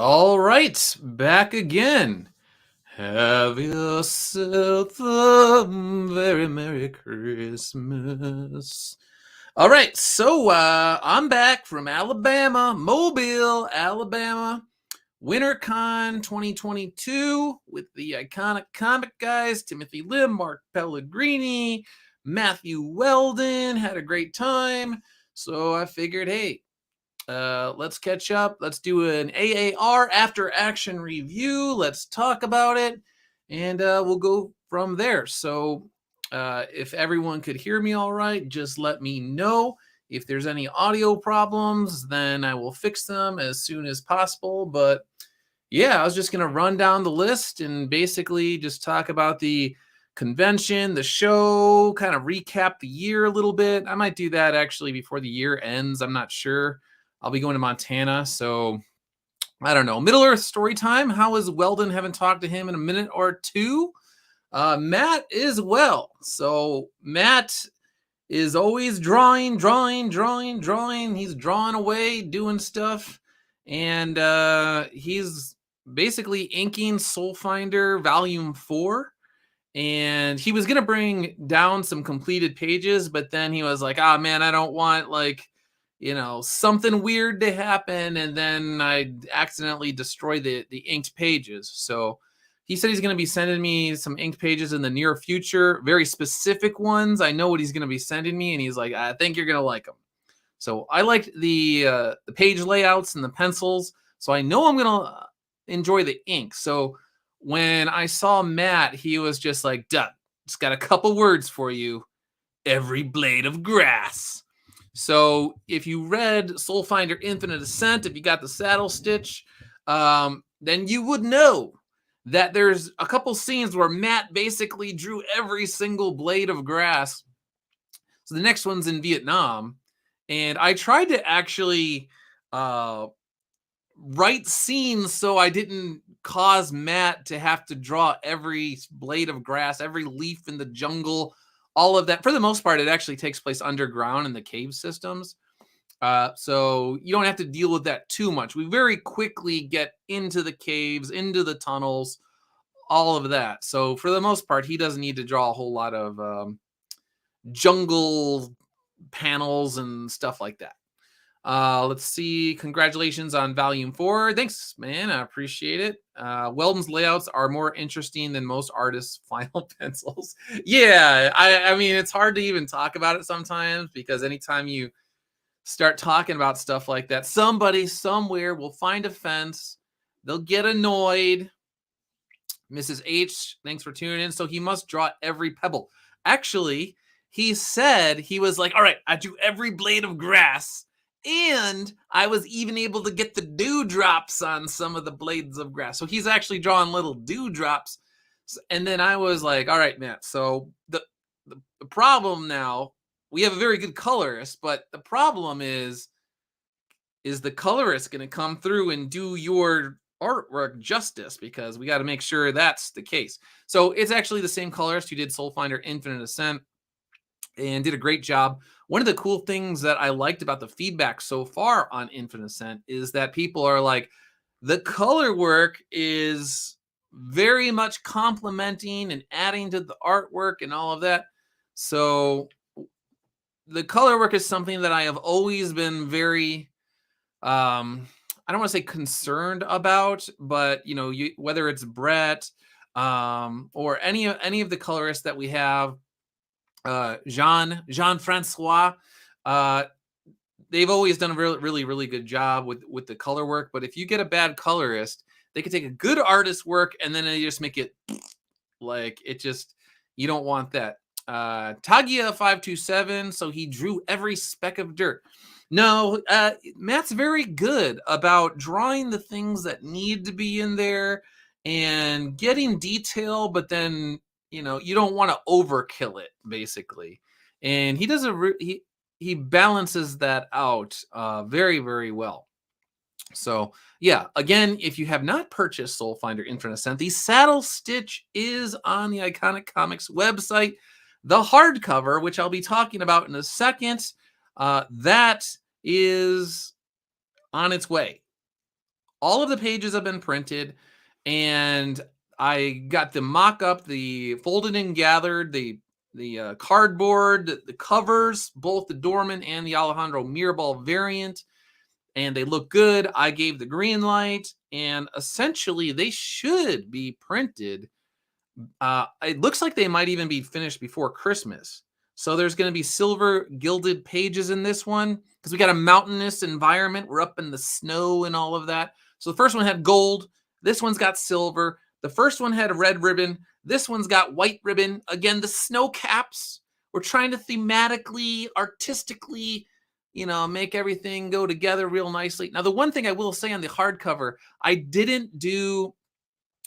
All right, back again. Have yourself a very Merry Christmas. All right, so I'm back from Alabama, Mobile, Alabama, WinterCon 2022 with the iconic comic guys, Timothy Lim, Mark Pellegrini, Matthew Weldon. Had a great time. So I figured, hey, let's catch up. Let's do an AAR after action review. Let's talk about it, and we'll go from there. So, if everyone could hear me all right, just let me know. If there's any audio problems, then I will fix them as soon as possible. But yeah, I was just going to run down the list and basically just talk about the convention, the show, kind of recap the year a little bit. I might do that actually before the year ends. I'm not sure. I'll be going to Montana. So I don't know. Middle Earth story time. How is Weldon? Haven't talked to him in a minute or two. Matt is well. So Matt is always drawing. He's drawing away, doing stuff. And he's basically inking Soulfinder Volume 4. And he was going to bring down some completed pages, but then he was like, man, I don't want something weird to happen. And then I accidentally destroy the inked pages. So he said he's going to be sending me some inked pages in the near future, very specific ones. I know what he's going to be sending me. And he's like, I think you're going to like them. So I liked the page layouts and the pencils. So I know I'm going to enjoy the ink. So when I saw Matt, he was just like, Duh, just got a couple words for you. Every blade of grass. So if you read Soulfinder Infinite Ascent, if you got the saddle stitch, then you would know that there's a couple scenes where Matt basically drew every single blade of grass. So the next one's in Vietnam. And I tried to actually write scenes so I didn't cause Matt to have to draw every blade of grass, every leaf in the jungle, all of that. For the most part, it actually takes place underground in the cave systems. So you don't have to deal with that too much. We very quickly get into the caves, into the tunnels, all of that. So for the most part, he doesn't need to draw a whole lot of jungle panels and stuff like that. Let's see. Congratulations on Volume 4. Thanks, man. I appreciate it. Weldon's layouts are more interesting than most artists' final pencils. Yeah, I mean, it's hard to even talk about it sometimes because anytime you start talking about stuff like that, somebody somewhere will find offense. They'll get annoyed. Mrs. H, thanks for tuning in. So he must draw every pebble. Actually, he said he was like, all right, I drew every blade of grass. And I was even able to get the dewdrops on some of the blades of grass. So he's actually drawing little dewdrops. And then I was like, all right, Matt. So the problem now, we have a very good colorist, but the problem is the colorist going to come through and do your artwork justice? Because we got to make sure that's the case. So it's actually the same colorist who did Soulfinder Infinite Ascent and did a great job. One of the cool things that I liked about the feedback so far on Infinite Ascent is that people are like, the color work is very much complementing and adding to the artwork and all of that. So the color work is something that I have always been very, I don't want to say concerned about, but whether it's Brett or any of the colorists that we have, Jean-Francois, they've always done a really good job with the color work. But if you get a bad colorist, they could take a good artist work and then they just make it like it just, you don't want that. Tagia 527, so he drew every speck of dirt. No, Matt's very good about drawing the things that need to be in there and getting detail, but then you don't want to overkill it, basically. And he does he balances that out very well. So yeah, again, if you have not purchased Soulfinder Infinite Ascent, the saddle stitch is on the Iconic Comics website. The hardcover, which I'll be talking about in a second, that is on its way. all of the pages have been printed, and I got the mock-up, the folded and gathered, the cardboard, the covers, both the Dorman and the Alejandro Mirabal variant, and they look good. I gave the green light, and essentially they should be printed. It looks like they might even be finished before Christmas. So there's going to be silver gilded pages in this one because we got a mountainous environment. We're up in the snow and all of that. So the first one had gold. This one's got silver. The first one had a red ribbon. This one's got white ribbon. Again, the snow caps. We're trying to thematically, artistically, make everything go together real nicely. Now, the one thing I will say on the hardcover, I didn't do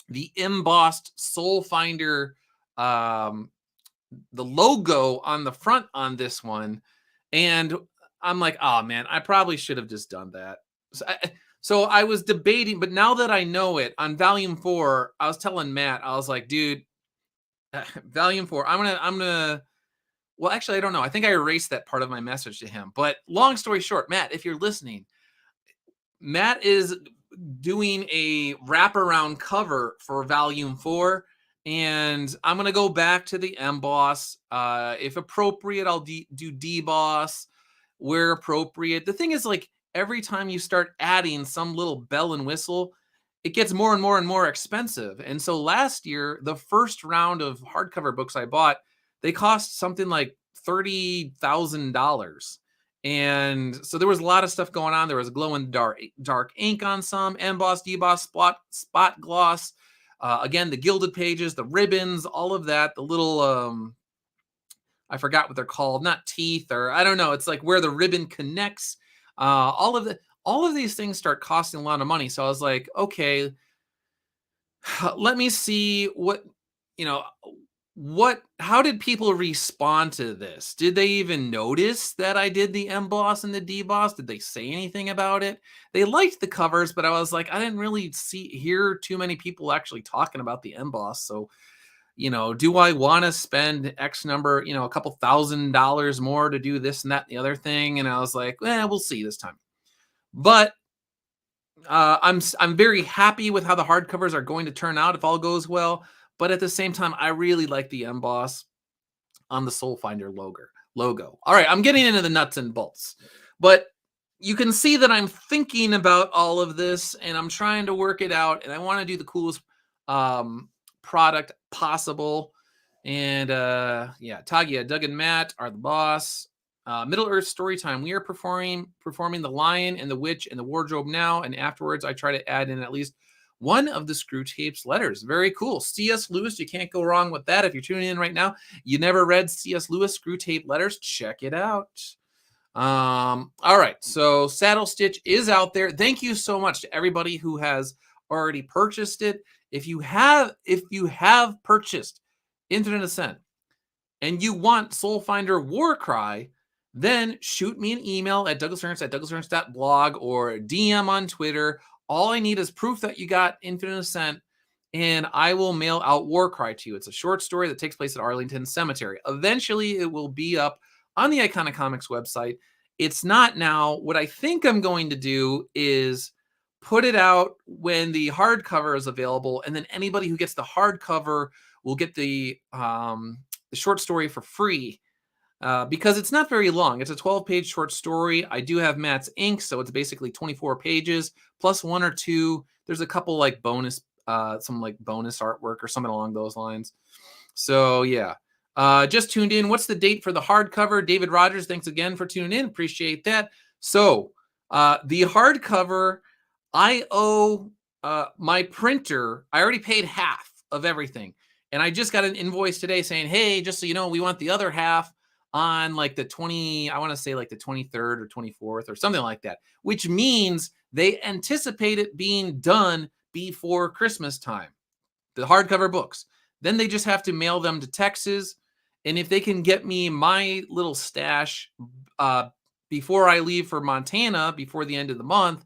the embossed Soulfinder, the logo on the front on this one. And I'm like, oh man, I probably should have just done that. So I was debating, but now that I know it, on volume 4, I was telling Matt, I was like, dude, volume 4, I'm gonna, well, actually, I don't know. I think I erased that part of my message to him. But long story short, Matt, if you're listening, Matt is doing a wraparound cover for volume 4, and I'm going to go back to the emboss. If appropriate, I'll do deboss where appropriate. The thing is, like, every time you start adding some little bell and whistle, it gets more and more and more expensive. And so last year, the first round of hardcover books I bought, they cost something like $30,000. And so there was a lot of stuff going on. There was glow in dark ink on some, emboss, deboss, spot gloss. Again, the gilded pages, the ribbons, all of that. The little, I forgot what they're called, not teeth, or I don't know. It's like where the ribbon connects. All of these things start costing a lot of money. So I was like, okay, let me see how did people respond to this? Did they even notice that I did the emboss and the deboss? Did they say anything about it? They liked the covers, but I was like, I didn't really hear too many people actually talking about the emboss. So, do I want to spend X number, a couple $1,000 more to do this and that and the other thing? And I was like, we'll see this time. But I'm very happy with how the hardcovers are going to turn out if all goes well. But at the same time, I really like the emboss on the Soulfinder logo. All right, I'm getting into the nuts and bolts. But you can see that I'm thinking about all of this, and I'm trying to work it out, and I want to do the coolest product possible. And Tagia, Doug, and Matt are the boss. Middle Earth Storytime. We are performing the Lion and the Witch and the Wardrobe now, and afterwards I try to add in at least one of the Screwtape's letters. Very cool. C.S. Lewis, you can't go wrong with that. If you're tuning in right now, you never read C.S. Lewis Screwtape letters, check it out. All right, so Saddle Stitch is out there. Thank you so much to everybody who has already purchased it. If you have purchased Infinite Ascent and you want Soulfinder Warcry, then shoot me an email at douglasernst@douglasernst.blog or DM on Twitter. All I need is proof that you got Infinite Ascent, and I will mail out Warcry to you. It's a short story that takes place at Arlington Cemetery. Eventually, it will be up on the Iconic Comics website. It's not now. What I think I'm going to do is put it out when the hardcover is available, and then anybody who gets the hardcover will get the short story for free. Because it's not very long. It's a 12-page short story. I do have Matt's ink, so it's basically 24 pages plus 1 or 2. There's a couple like bonus artwork or something along those lines. So yeah, just tuned in. What's the date for the hardcover? David Rogers, thanks again for tuning in. Appreciate that. So the hardcover, I owe my printer. I already paid half of everything, and I just got an invoice today saying, hey, just so you know, we want the other half on like the 23rd or 24th or something like that, which means they anticipate it being done before Christmas time, the hardcover books. Then they just have to mail them to Texas. And if they can get me my little stash before I leave for Montana, before the end of the month,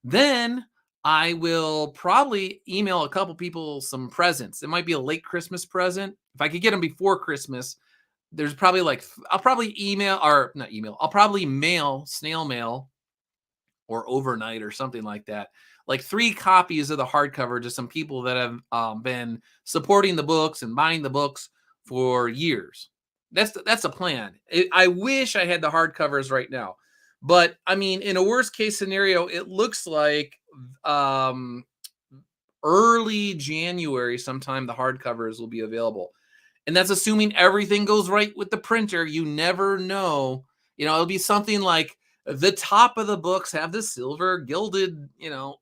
then I will probably email a couple people some presents. It might be a late Christmas present. If I could get them before Christmas, there's probably I'll probably mail snail mail or overnight or something like that. Like 3 copies of the hardcover to some people that have been supporting the books and buying the books for years. That's a plan. I wish I had the hardcovers right now, but I mean, in a worst case scenario, it looks like um, early January sometime the hardcovers will be available, and that's assuming everything goes right with the printer. You never know. You know, it'll be something like the top of the books have the silver gilded,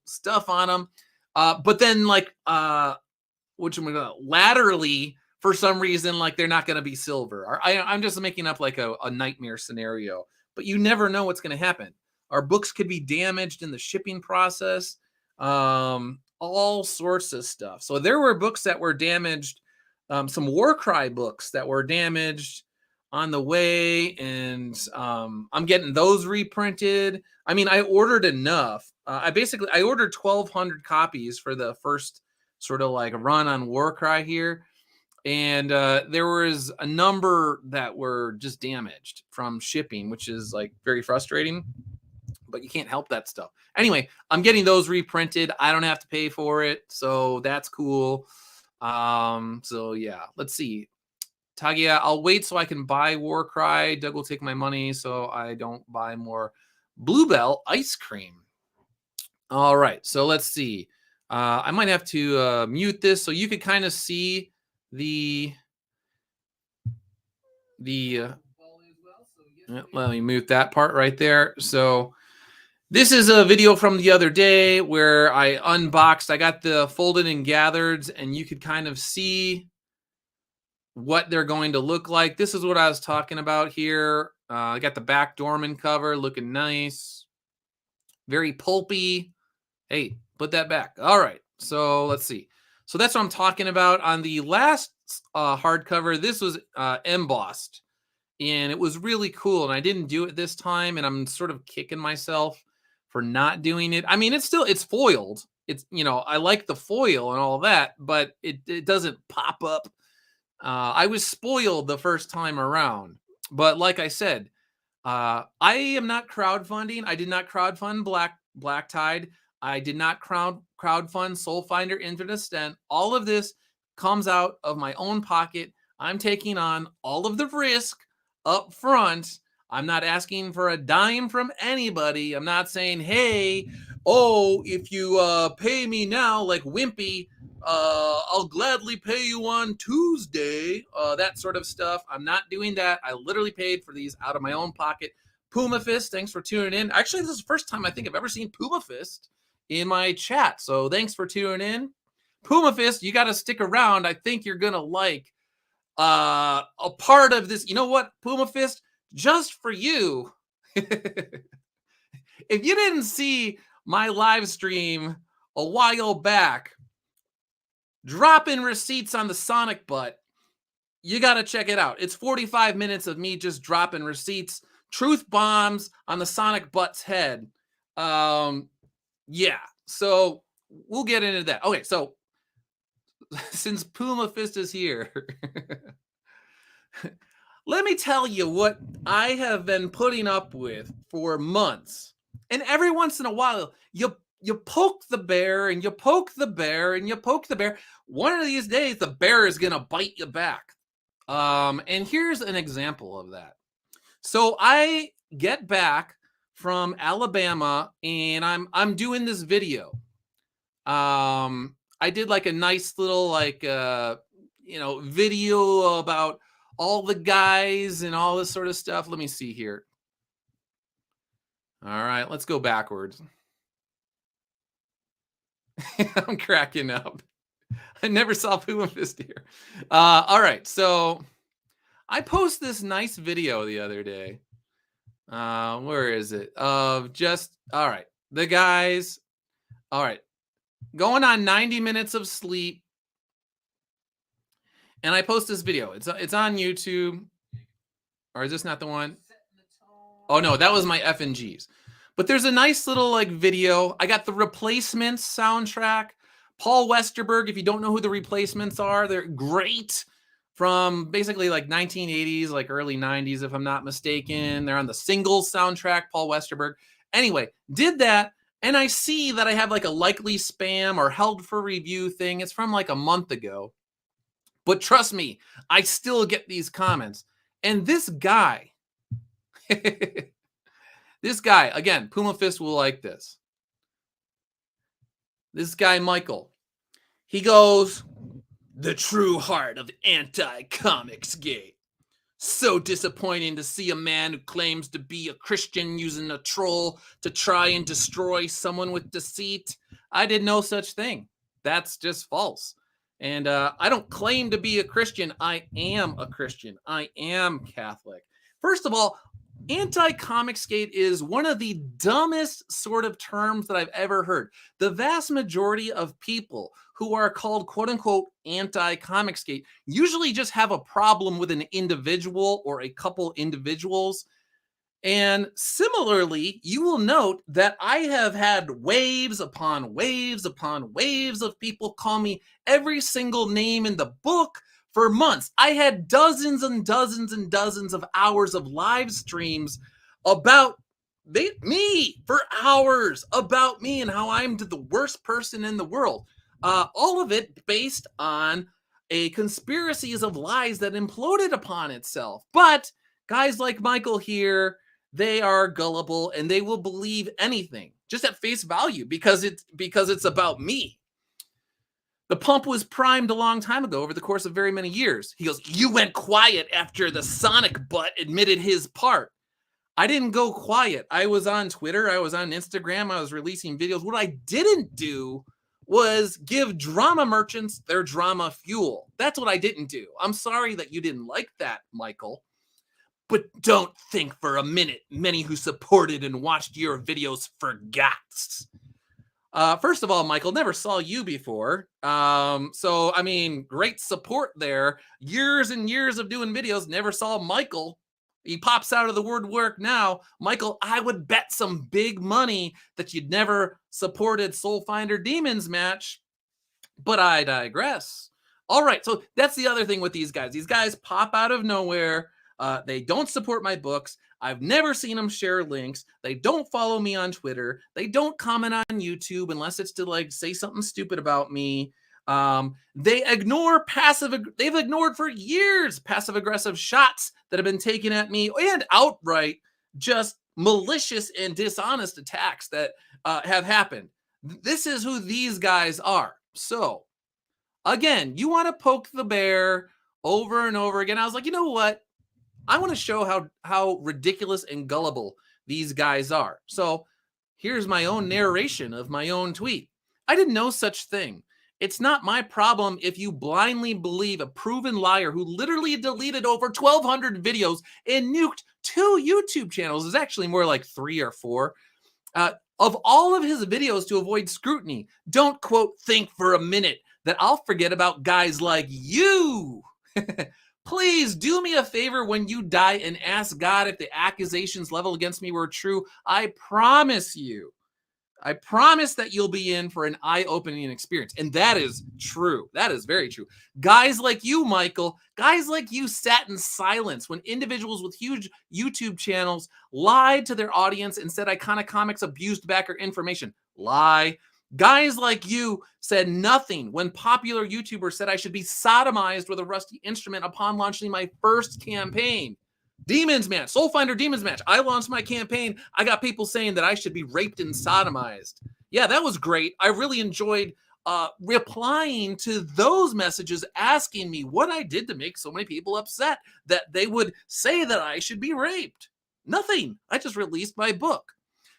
stuff on them. But then which am I gonna laterally for some reason, like they're not gonna be silver. I'm just making up like a nightmare scenario, but you never know what's gonna happen. Our books could be damaged in the shipping process, all sorts of stuff. So there were books that were damaged, some Warcry books that were damaged on the way, and I'm getting those reprinted. I mean, I ordered enough. I ordered 1,200 copies for the first sort of like run on Warcry here, and there was a number that were just damaged from shipping, which is like very frustrating. But you can't help that stuff. Anyway, I'm getting those reprinted. I don't have to pay for it, so that's cool. So yeah, let's see. Tagia, I'll wait so I can buy Warcry. Doug will take my money so I don't buy more Bluebell ice cream. All right, so let's see. I might have to mute this so you could kind of see the let me mute that part right there. So this is a video from the other day where I unboxed. I got the folded and gathered, and you could kind of see what they're going to look like. This is what I was talking about here. I got the back Dorman cover looking nice. Very pulpy. Hey, put that back. All right. So let's see. So that's what I'm talking about. On the last hardcover, this was embossed, and it was really cool. And I didn't do it this time, and I'm sort of kicking myself for not doing it. I mean, it's foiled. It's, I like the foil and all that, but it doesn't pop up. I was spoiled the first time around, but like I said, I am not crowdfunding. I did not crowdfund Black Tide. I did not crowdfund Soulfinder Infinite Ascent. All of this comes out of my own pocket. I'm taking on all of the risk up front. I'm not asking for a dime from anybody. I'm not saying, hey, if you pay me now like Wimpy, I'll gladly pay you on Tuesday, that sort of stuff. I'm not doing that. I literally paid for these out of my own pocket. Puma Fist, thanks for tuning in. Actually, this is the first time I think I've ever seen Puma Fist in my chat, so thanks for tuning in. Puma Fist, you got to stick around. I think you're going to like a part of this. You know what, Puma Fist? Just for you. If you didn't see my live stream a while back, dropping receipts on the Sonic butt, you got to check it out. It's 45 minutes of me just dropping receipts, truth bombs on the Sonic butt's head. Yeah, so we'll get into that. Okay, so since Puma Fist is here, let me tell you what I have been putting up with for months. And every once in a while, you poke the bear and you poke the bear and you poke the bear. One of these days, the bear is going to bite you back. And here's an example of that. So I get back from Alabama and I'm doing this video. I did like a nice little video about all the guys and all this sort of stuff. Let me see here. All right, let's go backwards. I'm cracking up. I never saw Puma Fist here. All right, so I posted this nice video the other day. Where is it? Of just, all right, the guys, all right, going on 90 minutes of sleep. And I post this video. It's on YouTube. Or is this not the one? Oh, no, that was my F&Gs. But there's a nice little video. I got the Replacements soundtrack. Paul Westerberg, if you don't know who the Replacements are, they're great. From basically 1980s, early 90s, if I'm not mistaken. They're on the Singles soundtrack, Paul Westerberg. Anyway, did that, and I see that I have like a likely spam or held for review thing. It's from like a month ago. But trust me, I still get these comments. And this guy, this guy, again, Puma Fist will like this. This guy, Michael, he goes, "The true heart of anti-comics gate. So disappointing to see a man who claims to be a Christian using a troll to try and destroy someone with deceit. I did no such thing. That's just false. And I don't claim to be a Christian. I am a Christian. I am Catholic. First of all, anti-comicsgate is one of the dumbest sort of terms that I've ever heard. The vast majority of people who are called quote unquote anti-comicsgate usually just have a problem with an individual or a couple individuals. And similarly, you will note that I have had waves upon waves upon waves of people call me every single name in the book for months. I had dozens and dozens and dozens of hours of live streams about me for hours, about me and how I'm the worst person in the world. All of it based on a conspiracies of lies that imploded upon itself. But guys like Michael here, they are gullible and they will believe anything just at face value because it's about me. The pump was primed a long time ago over the course of very many years. He goes, "You went quiet after the Sonic butt admitted his part." I didn't go quiet. I was on Twitter. I was on Instagram. I was releasing videos. What I didn't do was give drama merchants their drama fuel. That's what I didn't do. I'm sorry that you didn't like that, Michael. But don't think for a minute many who supported and watched your videos forgot. First of all, Michael, never saw you before. So, I mean, great support there. Years and years of doing videos, never saw Michael. He pops out of the woodwork now. Michael, I would bet some big money that you'd never supported Soulfinder Demons match. But I digress. All right, so that's the other thing with these guys. These guys pop out of nowhere. They don't support my books. I've never seen them share links. They don't follow me on Twitter. They don't comment on YouTube unless it's to like say something stupid about me. They ignore they've ignored for years passive aggressive shots that have been taken at me and outright just malicious and dishonest attacks that have happened. This is who these guys are. So again, you want to poke the bear over and over again. I was like, you know what? I want to show how ridiculous and gullible these guys are. So here's my own narration of my own tweet. I did no such thing. It's not my problem if you blindly believe a proven liar who literally deleted over 1,200 videos and nuked 2 YouTube channels. It's actually more like 3 or 4. Of all of his videos to avoid scrutiny. Don't, quote, think for a minute that I'll forget about guys like you. Please do me a favor when you die and ask God if the accusations leveled against me were true. I promise you. I promise that you'll be in for an eye-opening experience. And that is true. That is very true. Guys like you, Michael, guys like you sat in silence when individuals with huge YouTube channels lied to their audience and said Iconic Comics abused backer information. Lie. Guys like you said nothing when popular YouTubers said I should be sodomized with a rusty instrument upon launching my first campaign. Demons match, Soulfinder Demons match. I launched my campaign. I got people saying that I should be raped and sodomized. Yeah, that was great. I really enjoyed replying to those messages asking me what I did to make so many people upset that they would say that I should be raped. Nothing. I just released my book.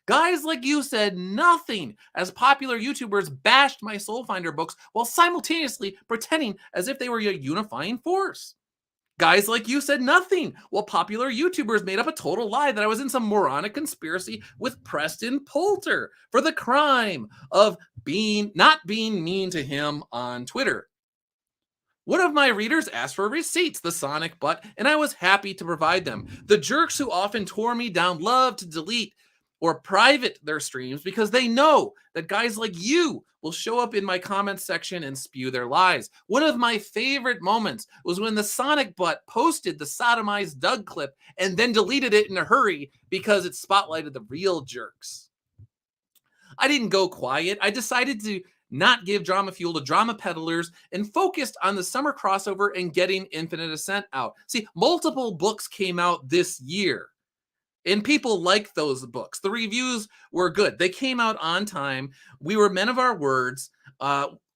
Guys like you said nothing as popular YouTubers bashed my Soulfinder books while simultaneously pretending as if they were a unifying force. Guys like you said nothing while popular YouTubers made up a total lie that I was in some moronic conspiracy with Preston Poulter for the crime of not being mean to him on Twitter. One of my readers asked for receipts, the Sonic butt, and I was happy to provide them. The jerks who often tore me down love to delete or private their streams because they know that guys like you will show up in my comments section and spew their lies. One of my favorite moments was when the Sonic Butt posted the sodomized Doug clip and then deleted it in a hurry because it spotlighted the real jerks. I didn't go quiet. I decided to not give drama fuel to drama peddlers and focused on the summer crossover and getting Infinite Ascent out. See, multiple books came out this year, and people liked those books. The reviews were good. They came out on time. We were men of our words.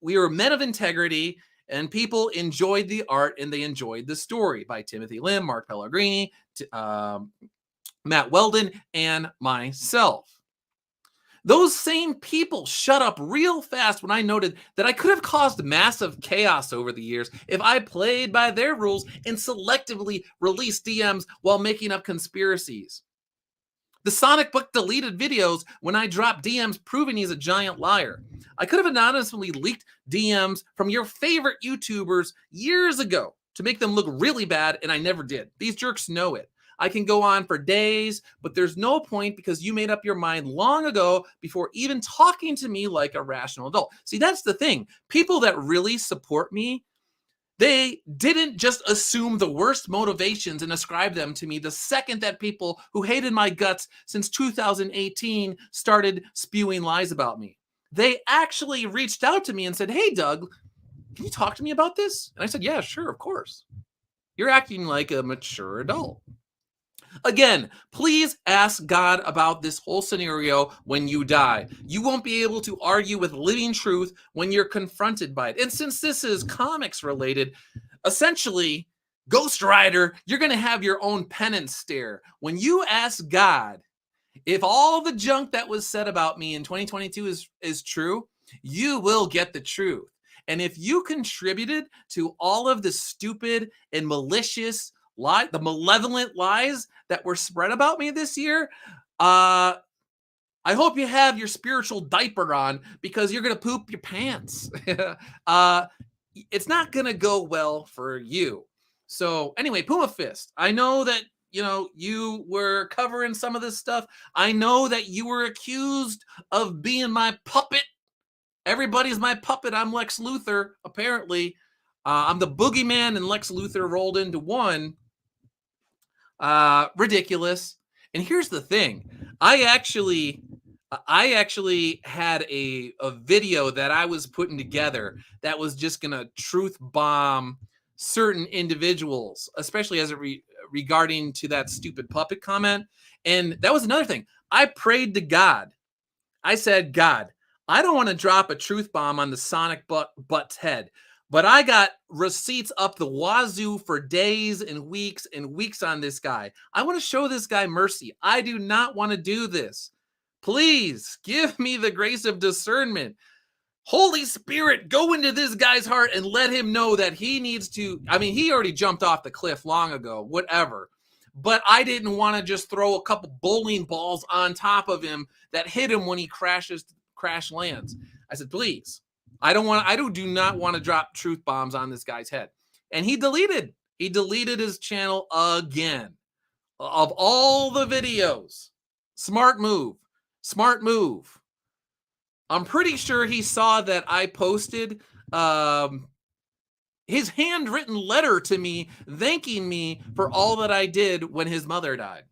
We were men of integrity, and people enjoyed the art and they enjoyed the story by Timothy Lim, Mark Pellegrini, Matt Weldon, and myself. Those same people shut up real fast when I noted that I could have caused massive chaos over the years if I played by their rules and selectively released DMs while making up conspiracies. The Sonic Book deleted videos when I dropped DMs proving he's a giant liar. I could have anonymously leaked DMs from your favorite YouTubers years ago to make them look really bad, and I never did. These jerks know it. I can go on for days, but there's no point because you made up your mind long ago before even talking to me like a rational adult. See, that's the thing. People that really support me, they didn't just assume the worst motivations and ascribe them to me the second that people who hated my guts since 2018 started spewing lies about me. They actually reached out to me and said, "Hey, Doug, can you talk to me about this?" And I said, "Yeah, sure, of course. You're acting like a mature adult." Again, please ask God about this whole scenario when you die. You won't be able to argue with living truth when you're confronted by it. And since this is comics related, essentially, Ghost Rider, you're going to have your own penance stare. When you ask God if all the junk that was said about me in 2022 is true, you will get the truth. And if you contributed to all of the stupid and malicious the malevolent lies that were spread about me this year, I hope you have your spiritual diaper on because you're going to poop your pants. It's not going to go well for you. So anyway, Puma Fist, I know that, you were covering some of this stuff. I know that you were accused of being my puppet. Everybody's my puppet. I'm Lex Luthor, apparently. I'm the boogeyman and Lex Luthor rolled into one. Ridiculous. And here's the thing. I actually had a video that I was putting together that was just going to truth bomb certain individuals, especially as regarding to that stupid puppet comment. And that was another thing. I prayed to God. I said, "God, I don't want to drop a truth bomb on the Sonic Butt's head. But I got receipts up the wazoo for days and weeks on this guy. I want to show this guy mercy. I do not want to do this. Please give me the grace of discernment. Holy Spirit, go into this guy's heart and let him know that he needs to." I mean, he already jumped off the cliff long ago, whatever. But I didn't want to just throw a couple bowling balls on top of him that hit him when he crash lands. I said, please. I do not want to drop truth bombs on this guy's head. And he deleted his channel again. Of all the videos. Smart move. I'm pretty sure he saw that I posted his handwritten letter to me thanking me for all that I did when his mother died.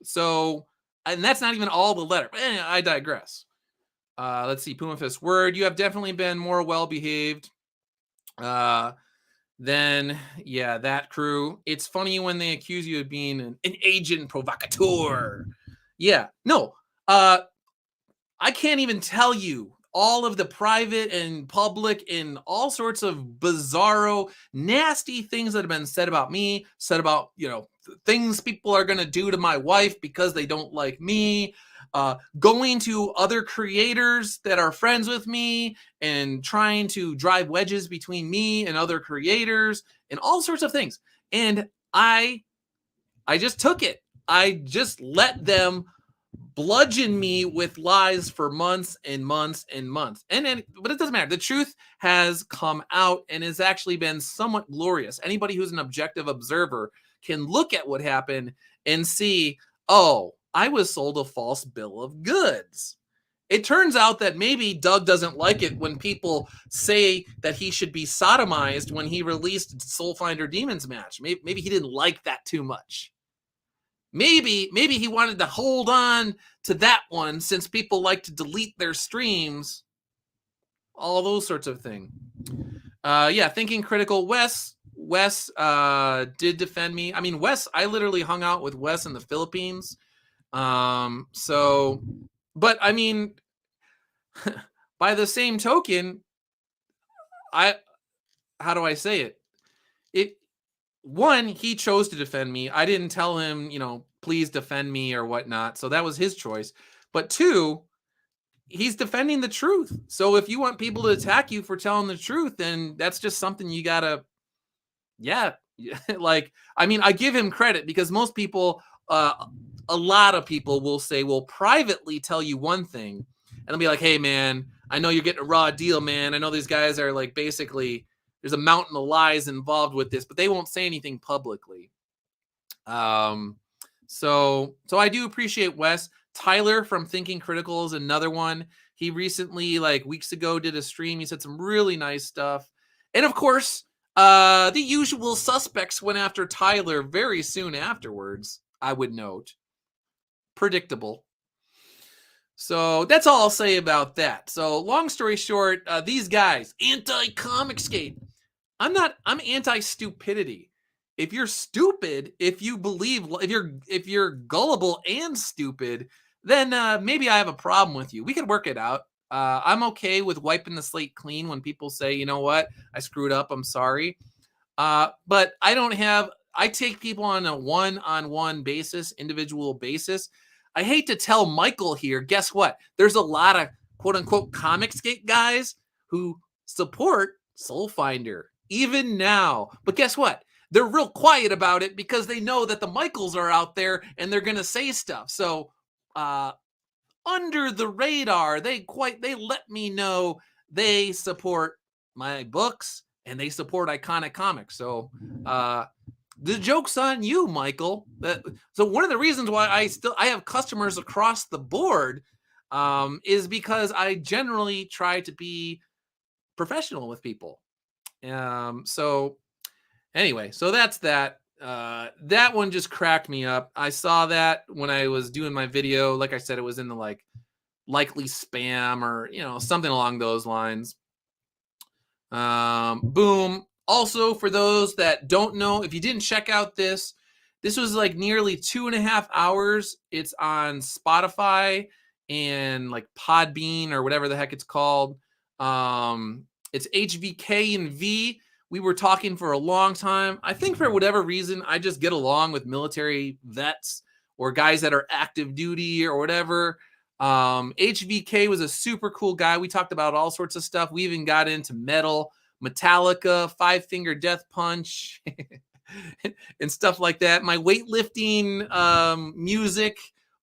So, and that's not even all the letter. I digress. Let's see, Puma Fist word. You have definitely been more well-behaved than, that crew. It's funny when they accuse you of being an agent provocateur. Yeah, no, I can't even tell you all of the private and public and all sorts of bizarro, nasty things that have been said about me, said about, things people are going to do to my wife because they don't like me. Going to other creators that are friends with me and trying to drive wedges between me and other creators and all sorts of things. And I just took it. I just let them bludgeon me with lies for months and months and months. But it doesn't matter. The truth has come out and has actually been somewhat glorious. Anybody who's an objective observer can look at what happened and see, oh, I was sold a false bill of goods. It turns out that maybe Doug doesn't like it when people say that he should be sodomized when he released Soulfinder Demons match. Maybe he didn't like that too much. Maybe he wanted to hold on to that one since people like to delete their streams. All those sorts of things. Yeah, Thinking Critical. Wes did defend me. I mean, Wes, I literally hung out with Wes in the Philippines. But I mean, by the same token, how do I say it? One, he chose to defend me. I didn't tell him, please defend me or whatnot. So that was his choice. But two, he's defending the truth. So if you want people to attack you for telling the truth, then that's just something you gotta, like, I mean, I give him credit because most people, a lot of people will privately tell you one thing and they'll be like, hey man, I know you're getting a raw deal, man. I know these guys are like, basically there's a mountain of lies involved with this, but they won't say anything publicly. So I do appreciate Wes. Tyler from Thinking Critical is another one. He recently, like weeks ago, did a stream. He said some really nice stuff. And of course, the usual suspects went after Tyler very soon afterwards, I would note. Predictable. So that's all I'll say about that. So long story short, these guys, anti-Comicsgate. I'm anti-stupidity. If you're stupid, if you're gullible and stupid, then maybe I have a problem with you. We could work it out. I'm okay with wiping the slate clean when people say, you know what, I screwed up, I'm sorry. But I take people on a one-on-one basis, individual basis. I hate to tell Michael here, guess what? There's a lot of quote-unquote Comicsgate guys who support Soulfinder, even now. But guess what? They're real quiet about it because they know that the Michaels are out there and they're going to say stuff. So under the radar, they let me know they support my books and they support Iconic Comics. So the joke's on you, Michael. So one of the reasons why I have customers across the board is because I generally try to be professional with people. So anyway, so that's that. That one just cracked me up. I saw that when I was doing my video. Like I said, it was in the likely spam or something along those lines. Boom. Also, for those that don't know, if you didn't check out this was like nearly 2.5 hours. It's on Spotify and like Podbean or whatever the heck it's called. It's HVK and V. We were talking for a long time. I think for whatever reason, I just get along with military vets or guys that are active duty or whatever. HVK was a super cool guy. We talked about all sorts of stuff. We even got into metal, Metallica, Five Finger Death Punch, and stuff like that. My weightlifting music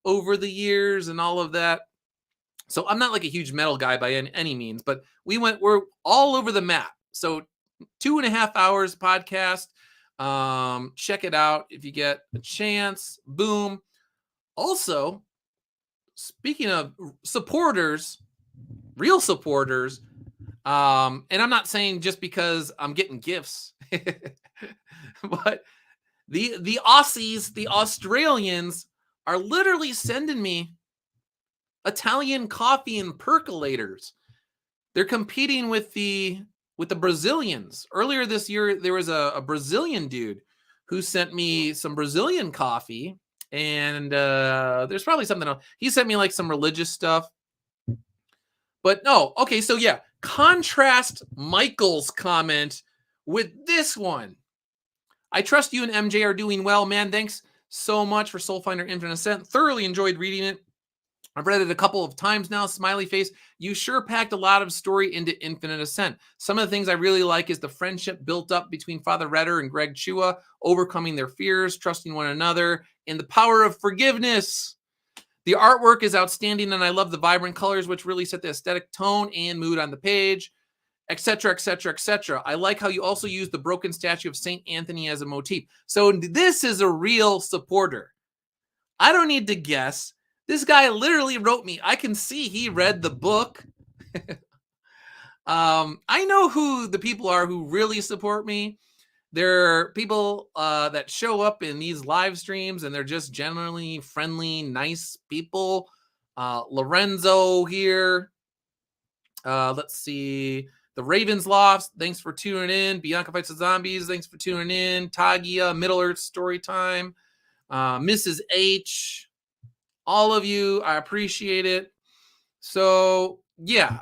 over the years and all of that. So I'm not like a huge metal guy by any means, but we're all over the map. So 2.5 hours podcast. Check it out if you get a chance. Boom. Also, speaking of supporters, real supporters, and I'm not saying just because I'm getting gifts, but the Aussies, the Australians are literally sending me Italian coffee and percolators. They're competing with the Brazilians. Earlier this year, there was a Brazilian dude who sent me some Brazilian coffee, and there's probably something else. He sent me like some religious stuff. But no, okay, so yeah, contrast Michael's comment with this one. I trust you and MJ are doing well, man. Thanks so much for Soulfinder Infinite Ascent. Thoroughly enjoyed reading it. I've read it a couple of times now, smiley face. You sure packed a lot of story into Infinite Ascent. Some of the things I really like is the friendship built up between Father Redder and Greg Chua, overcoming their fears, trusting one another, and the power of forgiveness. The artwork is outstanding, and I love the vibrant colors, which really set the aesthetic tone and mood on the page, etc., etc., etc. I like how you also use the broken statue of St. Anthony as a motif. So this is a real supporter. I don't need to guess. This guy literally wrote me. I can see he read the book. I know who the people are who really support me. They're people that show up in these live streams, and they're just generally friendly, nice people. Lorenzo here. Let's see. The Ravens Lofts, thanks for tuning in. Bianca Fights the Zombies, thanks for tuning in. Tagia, Middle Earth Storytime. Mrs. H. All of you, I appreciate it. So, yeah.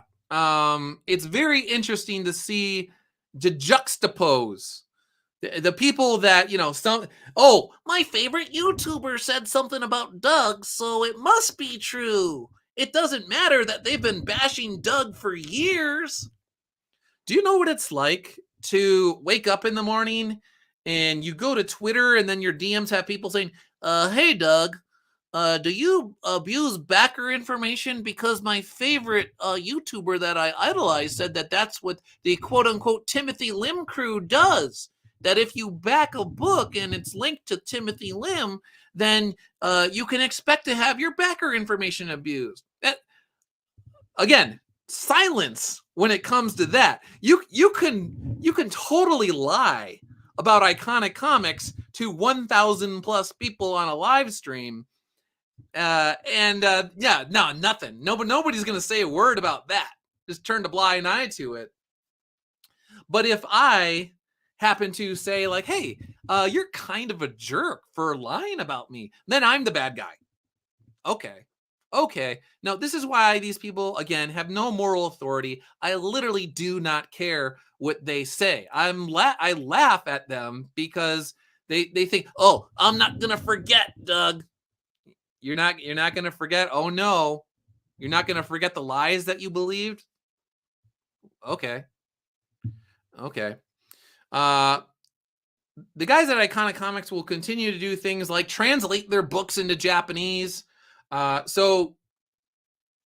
It's very interesting to see to juxtapose the people that, my favorite YouTuber said something about Doug, so it must be true. It doesn't matter that they've been bashing Doug for years. Do you know what it's like to wake up in the morning and you go to Twitter and then your DMs have people saying, hey, Doug, do you abuse backer information? Because my favorite YouTuber that I idolize said that that's what the quote-unquote Timothy Lim crew does. That if you back a book and it's linked to Timothy Lim, then you can expect to have your backer information abused. Again, silence when it comes to that. You can totally lie about Iconic Comics to 1,000 plus people on a live stream. Nothing. Nobody's gonna say a word about that. Just turn a blind eye to it. But if I happen to say like, hey, you're kind of a jerk for lying about me, then I'm the bad guy. Okay. Now, this is why these people, again, have no moral authority. I literally do not care what they say. I laugh at them because they think, oh, I'm not going to forget, Doug. You're not going to forget? Oh, no. You're not going to forget the lies that you believed? Okay. The guys at Iconic Comics will continue to do things like translate their books into Japanese. So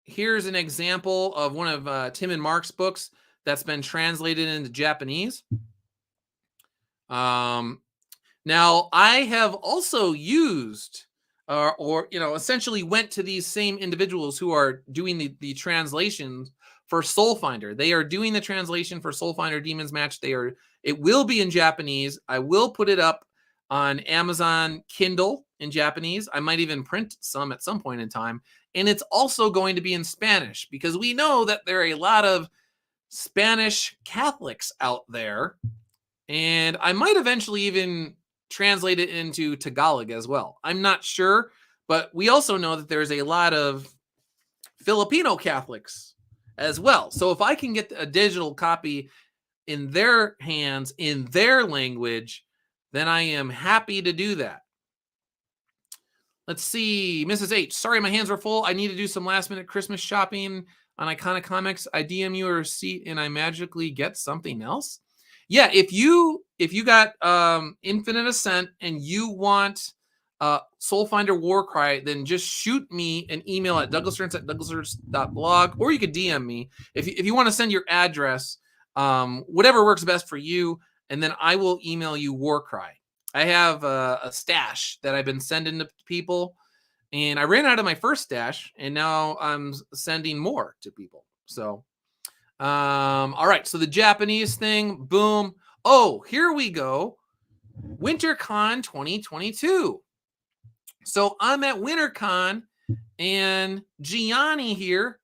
here's an example of one of Tim and Mark's books that's been translated into Japanese. Now, I have also used essentially went to these same individuals who are doing the translations for Soulfinder. They are doing the translation for Soulfinder Demons Match. It will be in Japanese. I will put it up on Amazon Kindle in Japanese. I might even print some at some point in time. And it's also going to be in Spanish because we know that there are a lot of Spanish Catholics out there. And I might eventually even translate it into Tagalog as well. I'm not sure, but we also know that there's a lot of Filipino Catholics as well. So if I can get a digital copy in their hands, in their language, then I am happy to do that. Let's see. Mrs. H. Sorry, my hands were full. I need to do some last minute Christmas shopping on Iconic Comics. I DM you a receipt and I magically get something else. Yeah, if you got Infinite Ascent and you want Soulfinder Warcry, then just shoot me an email at douglasernst@douglasernst.blog, or you could DM me if you want to send your address, whatever works best for you, and then I will email you Warcry. I have a stash that I've been sending to people, and I ran out of my first stash, and now I'm sending more to people. So, all right. So the Japanese thing, boom. Oh, here we go. WinterCon 2022. So I'm at WinterCon, and Gianni here,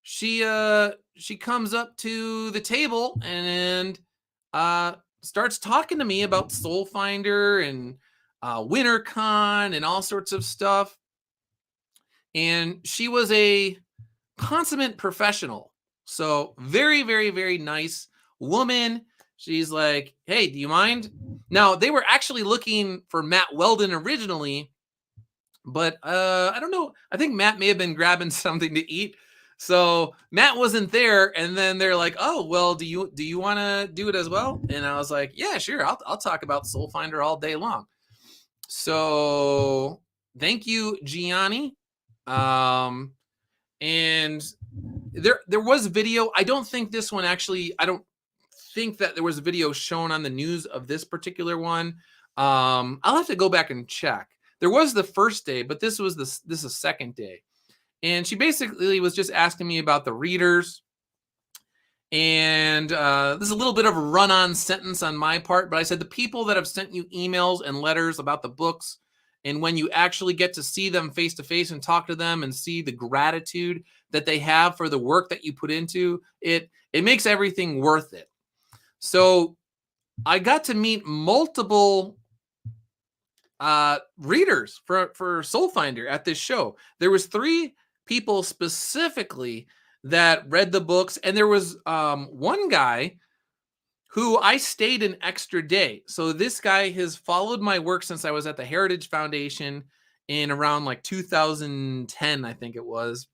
she comes up to the table and starts talking to me about Soulfinder and WinterCon and all sorts of stuff. And she was a consummate professional. So very, very, very nice woman. She's like, hey, do you mind? Now, they were actually looking for Matt Weldon originally, but I don't know. I think Matt may have been grabbing something to eat. So Matt wasn't there, and then they're like, "Oh, well, do you want to do it as well?" And I was like, "Yeah, sure. I'll talk about Soulfinder all day long." So thank you, Gianni. And there was video. I don't think this one actually. I don't think that there was a video shown on the news of this particular one. I'll have to go back and check. There was the first day, but this is a second day. And she basically was just asking me about the readers. And this is a little bit of a run-on sentence on my part, but I said the people that have sent you emails and letters about the books, and when you actually get to see them face to face and talk to them and see the gratitude that they have for the work that you put into it, it makes everything worth it. So I got to meet multiple readers for Soulfinder at this show. There was 3 people specifically that read the books, and there was one guy who I stayed an extra day. So this guy has followed my work since I was at the Heritage Foundation in around like 2010, I think it was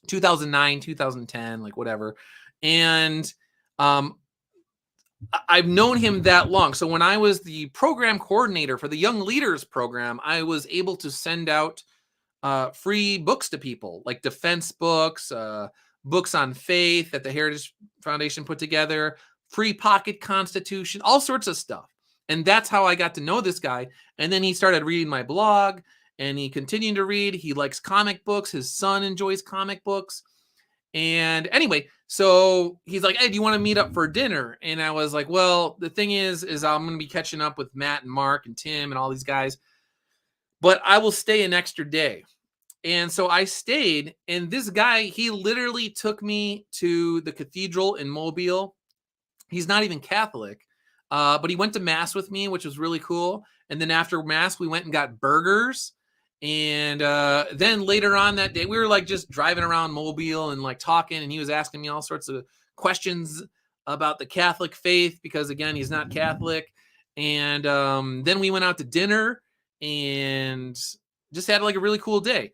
2009, 2010, like whatever. And I've known him that long. So when I was the program coordinator for the Young Leaders program, I was able to send out free books to people, like defense books, books on faith that the Heritage Foundation put together, free pocket constitution, all sorts of stuff. And that's how I got to know this guy. And then he started reading my blog, and he continued to read. He likes comic books. His son enjoys comic books. And anyway, so he's like, hey, do you want to meet up for dinner? And I was like, well, the thing is I'm going to be catching up with Matt and Mark and Tim and all these guys, but I will stay an extra day. And so I stayed, and this guy, he literally took me to the cathedral in Mobile. He's not even Catholic, but he went to Mass with me, which was really cool. And then after Mass, we went and got burgers. And then later on that day, we were like just driving around Mobile and like talking, and he was asking me all sorts of questions about the Catholic faith, because again, he's not Catholic. And then we went out to dinner and just had like a really cool day.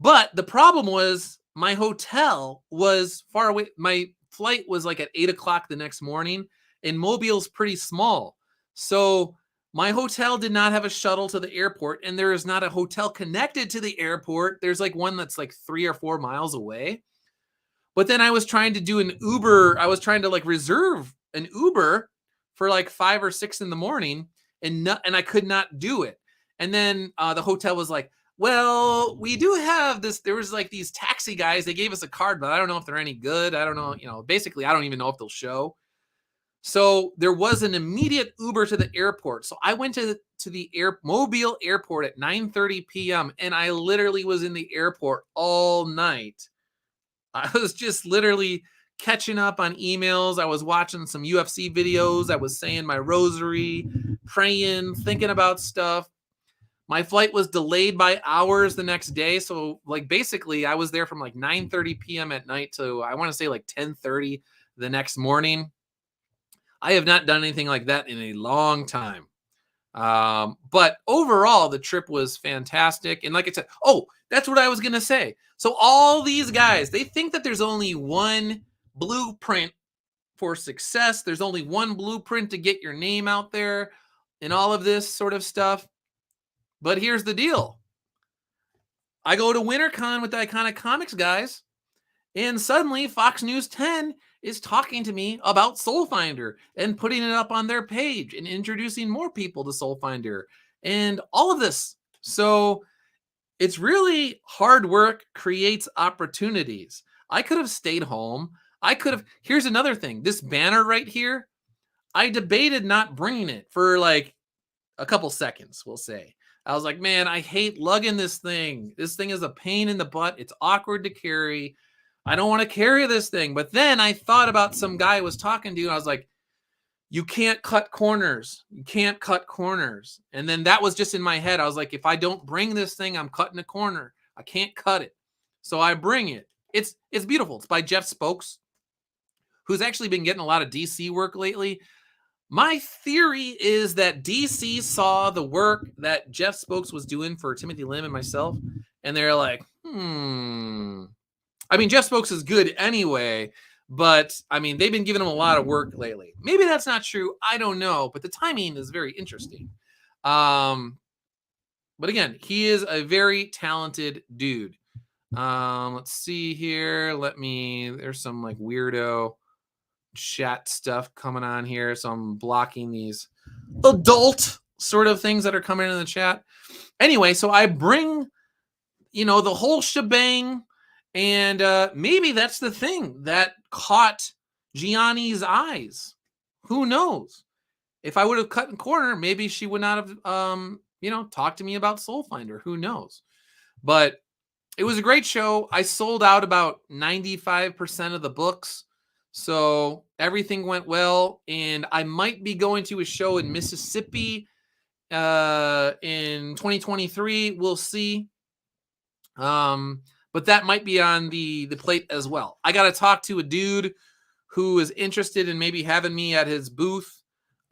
But the problem was my hotel was far away. My flight was like at 8 o'clock the next morning, and Mobile's pretty small. So my hotel did not have a shuttle to the airport, and there is not a hotel connected to the airport. There's like one that's like 3 or 4 miles away. But then I was trying to do an Uber. I was trying to like reserve an Uber for like 5 or 6 in the morning, and I could not do it. And then the hotel was like, well, we do have this. There was like these taxi guys. They gave us a card, but I don't know if they're any good. I don't know. Basically, I don't even know if they'll show. So there was an immediate Uber to the airport. So I went to the Mobile airport at 9:30 p.m. and I literally was in the airport all night. I was just literally catching up on emails. I was watching some UFC videos. I was saying my rosary, praying, thinking about stuff. My flight was delayed by hours the next day. So like basically I was there from like 9:30 p.m. at night to I want to say like 10:30 the next morning. I have not done anything like that in a long time. But overall, the trip was fantastic. And like I said, that's what I was going to say. So all these guys, they think that there's only one blueprint for success. There's only one blueprint to get your name out there and all of this sort of stuff. But here's the deal. I go to WinterCon with the Iconic Comics guys, and suddenly Fox News 10 is talking to me about Soulfinder and putting it up on their page and introducing more people to Soulfinder and all of this. So it's really hard work creates opportunities. I could have stayed home. Here's another thing. This banner right here, I debated not bringing it for like a couple seconds, we'll say. I was like, man, I hate lugging this thing. This thing is a pain in the butt. It's awkward to carry. I don't want to carry this thing. But then I thought about some guy I was talking to, and I was like, you can't cut corners. You can't cut corners. And then that was just in my head. I was like, if I don't bring this thing, I'm cutting a corner. I can't cut it. So I bring it. It's beautiful. It's by Jeff Spokes, who's actually been getting a lot of DC work lately. My theory is that DC saw the work that Jeff Spokes was doing for Timothy Lim and myself, and they're like, I mean, Jeff Spokes is good anyway, but I mean, they've been giving him a lot of work lately. Maybe that's not true. I don't know, but the timing is very interesting. But again, he is a very talented dude. Let's see here. There's some like weirdo chat stuff coming on here, so I'm blocking these adult sort of things that are coming in the chat. Anyway, so I bring, the whole shebang, and maybe that's the thing that caught Gianni's eyes. Who knows? If I would have cut in corner, maybe she would not have, talked to me about Soulfinder. Who knows? But it was a great show. I sold out about 95% of the books. So everything went well. And I might be going to a show in Mississippi in 2023. We'll see. But that might be on the plate as well. I got to talk to a dude who is interested in maybe having me at his booth.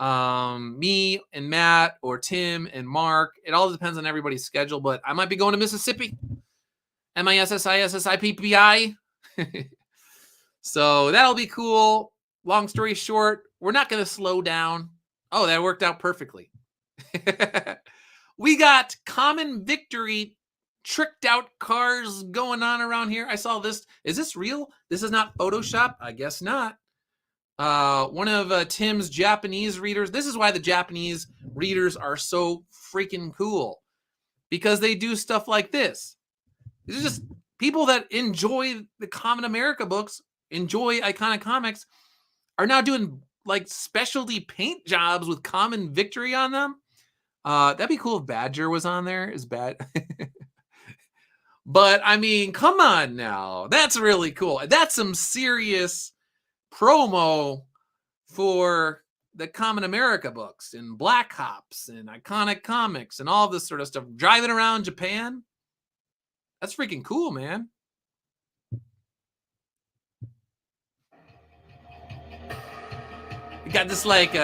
Me and Matt or Tim and Mark. It all depends on everybody's schedule, but I might be going to Mississippi. MISSISSIPPI. So that'll be cool. Long story short, we're not going to slow down. Oh, that worked out perfectly. We got Common Victory tricked out cars going on around here. I saw this. Is this real? This is not Photoshop? I guess not. One of Tim's Japanese readers. This is why the Japanese readers are so freaking cool, because they do stuff like this. These are just people that enjoy the Common America books, enjoy Iconic Comics, are now doing like specialty paint jobs with Common Victory on them. That'd be cool if Badger was on there. Is bad. But I mean, come on now. That's really cool. That's some serious promo for the Common America books and Black Hops and Iconic Comics and all this sort of stuff. Driving around Japan. That's freaking cool, man. You got this like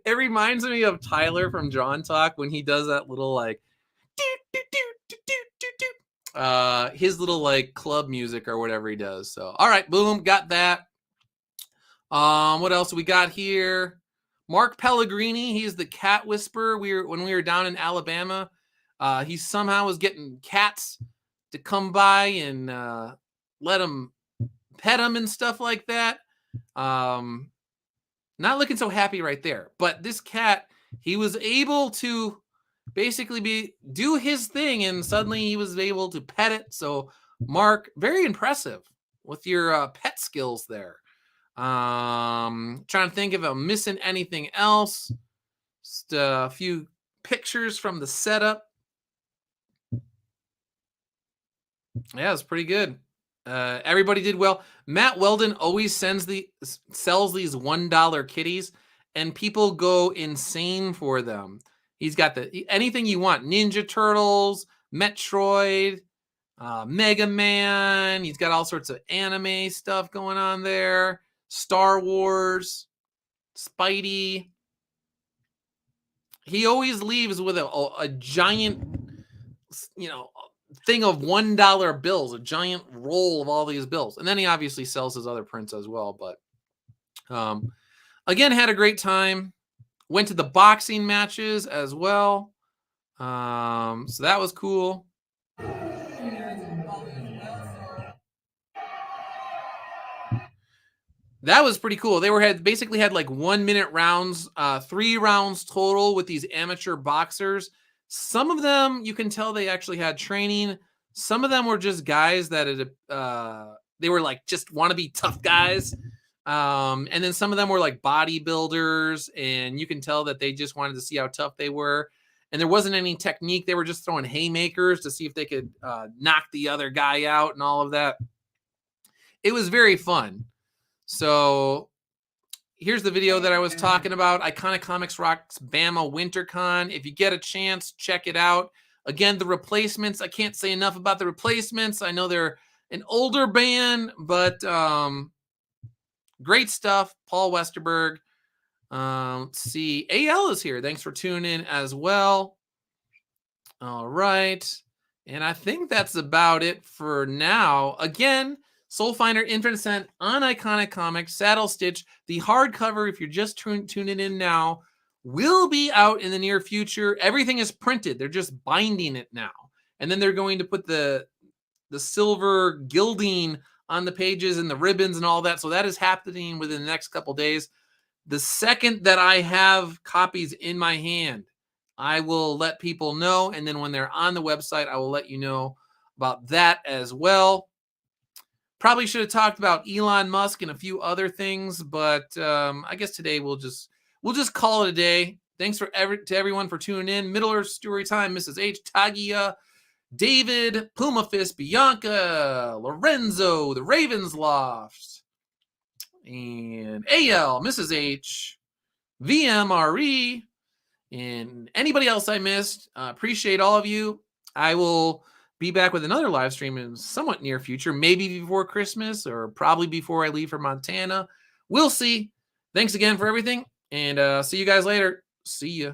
it reminds me of Tyler from John Talk when he does that little like his little like club music or whatever he does. So all right, boom, got that. What else we got here? Mark Pellegrini, he's the cat whisperer. When we were down in Alabama, he somehow was getting cats to come by and let him pet him and stuff like that. Not looking so happy right there. But this cat, he was able to basically do his thing, and suddenly he was able to pet it. So Mark, very impressive with your pet skills there. Trying to think if I'm missing anything else. Just a few pictures from the setup. Yeah, it's pretty good. Everybody did well. Matt Weldon always sells these $1 kitties, and people go insane for them. He's got anything you want: Ninja Turtles, Metroid, Mega Man. He's got all sorts of anime stuff going on there. Star Wars, Spidey. He always leaves with a giant, thing of $1 bills, a giant roll of all these bills. And then he obviously sells his other prints as well. But again, had a great time. Went to the boxing matches as well. So that was cool. That was pretty cool. They basically had like 1 minute rounds, 3 rounds total with these amateur boxers. Some of them, you can tell they actually had training. Some of them were just guys that they were like just want to be tough guys. And then some of them were like bodybuilders, and you can tell that they just wanted to see how tough they were. And there wasn't any technique. They were just throwing haymakers to see if they could knock the other guy out and all of that. It was very fun. So here's the video that I was talking about. Iconic Comics Rocks Bama WinterCon. If you get a chance, check it out. Again, the replacements. I can't say enough about the replacements. I know they're an older band, but great stuff. Paul Westerberg. Let's see. AL is here. Thanks for tuning in as well. All right. And I think that's about it for now. Again, Soulfinder Infinite Descent on Iconic Comics, Saddle Stitch. The hardcover, if you're just tuning in now, will be out in the near future. Everything is printed. They're just binding it now. And then they're going to put the silver gilding on the pages and the ribbons and all that. So that is happening within the next couple days. The second that I have copies in my hand, I will let people know. And then when they're on the website, I will let you know about that as well. Probably should have talked about Elon Musk and a few other things, but I guess today we'll just call it a day. Thanks to everyone for tuning in. Middle Earth Story Time, Mrs. H, Tagia, David, Pumafist, Bianca, Lorenzo, the Ravens Loft, and AL, Mrs. H, VMRE, and anybody else I missed. Appreciate all of you. I will be back with another live stream in somewhat near future, maybe before Christmas or probably before I leave for Montana. We'll see. Thanks again for everything, and see you guys later. See ya.